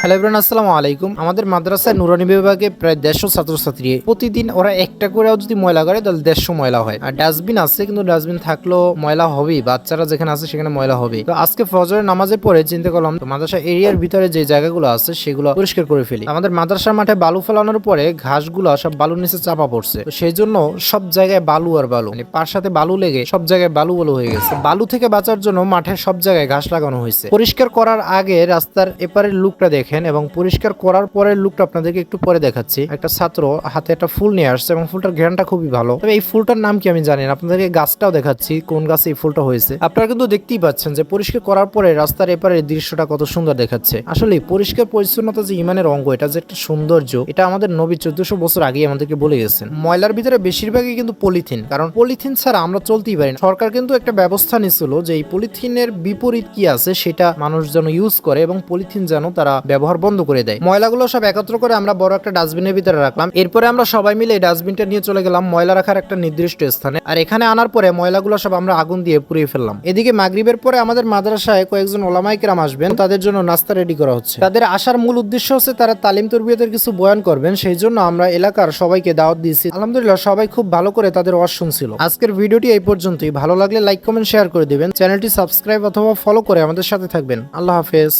Hello everyone, আসসালামু আলাইকুম। আমাদের মাদ্রাসায় নুরানি বিভাগে প্রায় 150 ছাত্রছাত্রী, প্রতিদিন ওরা একটা করেও যদি ময়লা করে তাহলে 150 ময়লা হয়। আর ডাস্টবিন আছে, কিন্তু ডাস্টবিন থাকলেও ময়লা হবেই, বাচ্চারা যেখানে আছে সেখানে ময়লা হবে। তো আজকে ফজরের নামাজের পরে চিন্তা করলাম মাদ্রাসা এরিয়ার ভিতরে যে জায়গাগুলো আছে সেগুলো পরিষ্কার করে ফেলি। আমাদের মাদ্রাসার মাঠে বালু ফেলানোর পরে ঘাসগুলো সব বালুর নিচে চাপা পড়ছে, তো সেই জন্য সব জায়গায় বালু আর বালু, মানে পার সাথে বালু লেগে সব জায়গায় বালু বালু হয়ে গেছে। বালু থেকে বাঁচার জন্য মাঠের সব জায়গায় ঘাস লাগানো হয়েছে। পরিষ্কার করার আগে রাস্তার এপারের লুকটা দেখেন এবং পরিষ্কার করার পরের লুকটা আপনাদেরকে একটু পরে দেখাচ্ছি। একটা ছাত্র হাতে একটা ফুল নিয়ে আসছে এবং ফুলটার ঘ্রাণটা খুবই ভালো। তবে এই ফুলটার নাম কি আমি জানি না, আপনাদেরকে গাছটাও দেখাচ্ছি কোন গাছে এই ফুলটা হয়েছে। আপনারা কিন্তু দেখতেই পাচ্ছেন যে পরিষ্কার করার পরে রাস্তার এপারের দৃশ্যটা কত সুন্দর দেখাচ্ছে। আসলে পরিষ্কার পরিচ্ছন্নতা যে ইমানের অঙ্গ, এটা যে একটা সৌন্দর্য, এটা আমাদের নবী 1400 বছর আগে আমাদেরকে বলে গেছেন। ময়লার ভিতরে বেশিরভাগই কিন্তু পলিথিন, কারণ পলিথিন ছাড়া আমরা চলতেই পারি না। সরকার কিন্তু একটা ব্যবস্থা নিছিল যে এই পলিথিনের বিপরীত কি আছে সেটা মানুষ যেন ইউজ করে এবং পলিথিন যেন তারা ব্যবহার বন্ধ করে দেয়। ময়লাগুলো সব একত্র করে আমরা বড় একটা ডাস্টবিনের ভিতরে রাখলাম। এরপরে আমরা সবাই মিলে এই ডাস্টবিনটা নিয়ে চলে গেলাম ময়লা রাখার একটা নির্দিষ্ট স্থানে। আর এখানে আনার পরে ময়লাগুলো সব আমরা আগুন দিয়ে পুড়িয়ে ফেললাম। এদিকে মাগরিবের পরে আমাদের মাদ্রাসায় কয়েকজন ওলামায়ে কেরাম আসবেন, তাদের জন্য নাস্তা রেডি করা হচ্ছে। তাদের আসার মূল উদ্দেশ্য হচ্ছে তারা তালিম তরবিয়তের কিছু বয়ান করবেন, সেই জন্য আমরা এলাকার সবাইকে দাওয়াত দিয়েছি। আলহামদুলিল্লাহ সবাই খুব ভালো করে তাদের ওয়াজ শুনছিল। আজকের ভিডিওটি এই পর্যন্তই। ভালো লাগলে লাইক কমেন্ট শেয়ার করে দিবেন। চ্যানেলটি সাবস্ক্রাইব অথবা ফলো করে আমাদের সাথে থাকবেন। আল্লাহ হাফেজ।